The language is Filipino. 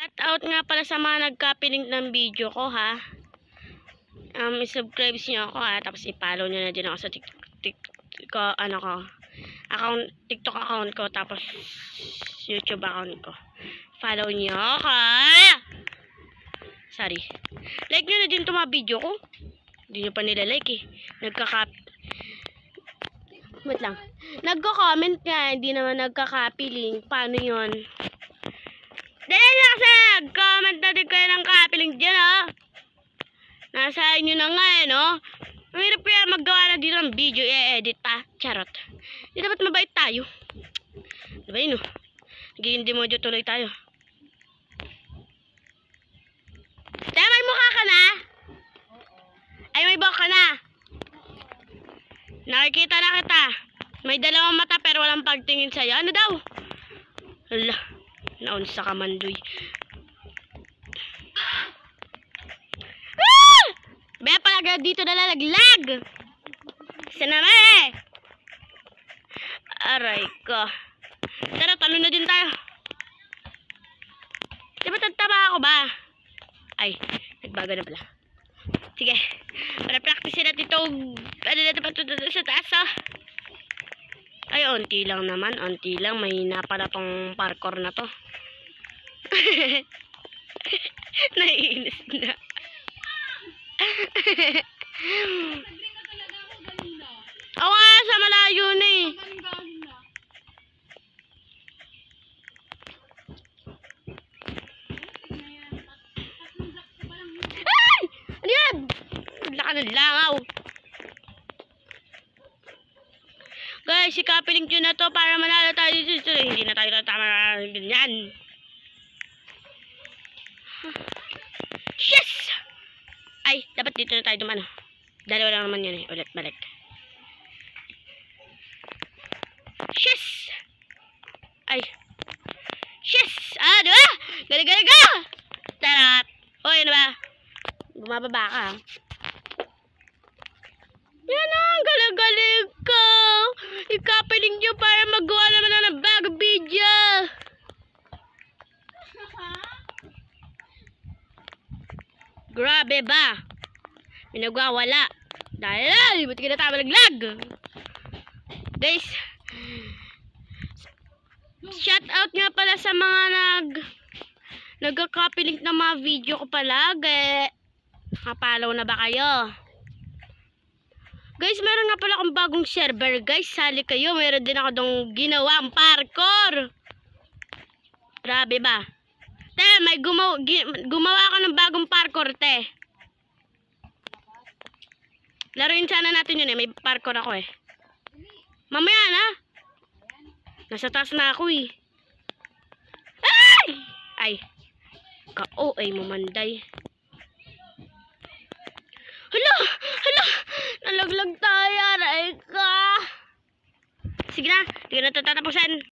Shout out nga pala sa mga nagka-link ng video ko, ha. I-subscribe niyo ako, ha. Tapos i-follow niyo na din ako sa TikTok account ko, tapos YouTube account ko. Follow niyo ako. Sorry. Like niyo na din itong mga video ko. Hindi niyo pa nila-like eh. Wait lang. Nagko-comment nga, hindi naman nagka-copy link. Paano yun? Dahil lang sa nag-comment na din kayo ng copy link dyan, oh. Nasa inyo na nga, no? Ang hirap kaya maggawa na dito ng video, i-edit pa. Charot. Di dapat mabait tayo. Diba yun, no? Nagiging demojo tuloy tayo. Tayo, may mukha ka na? Ay, may buhok ka na? Nakikita na kita. May dalawang mata pero walang pagtingin sa'yo. Ano daw? Hala. Naunsa ka, Mandoy. Ah! Baya pala dito nalalaglag. Isa naman eh. Aray ko. Tara, talo na din tayo. Diba tataba ako ba? Ay, nagbago na pala. Sige. Para practice natin itong ano na ito sa taas, oh. Ay, onti lang naman. Onti lang. Mahina pala tong parkour na to. Naiinis na. Ako nga, sa malayo na eh. Ay! Ano yan? Laka ng langaw. Guys, ikapiling nyo na to para manalo tayo dito. Hindi na tayo tama na ganyan. Yes! Ay, dapat dito na tayo dumano. Dalawa lang naman yun eh. Ulit, balik. Yes! Ay. Yes! Ah, diba? Galing-galing ka! Tarat! O, yun ba? Bumababa ka. Yan ang galing-galing ko. Ikapiling nyo para magawa naman na ng bagong video. Grabe ba? Minagwawala. Dahil, buti ka na tayo malaglag. Guys, shout out nga pala sa mga nagka-copy link ng mga video ko palagi. Nakapalaw na ba kayo? Guys, meron nga pala akong bagong server, guys. Sali kayo. Meron din ako dong ginawang parkour. Grabe ba? Te, may gumawa ako ng bagong parkour, te. Laruin sana natin yun eh. May parkour ako eh. Mamaya na. Nasa taas na ako eh. Ay! Ay. Ka-OA mo, Manday. Hala! Hala! Nalaglag tayo. Aray ka. Sige na. Hindi ko na ito tatapusin.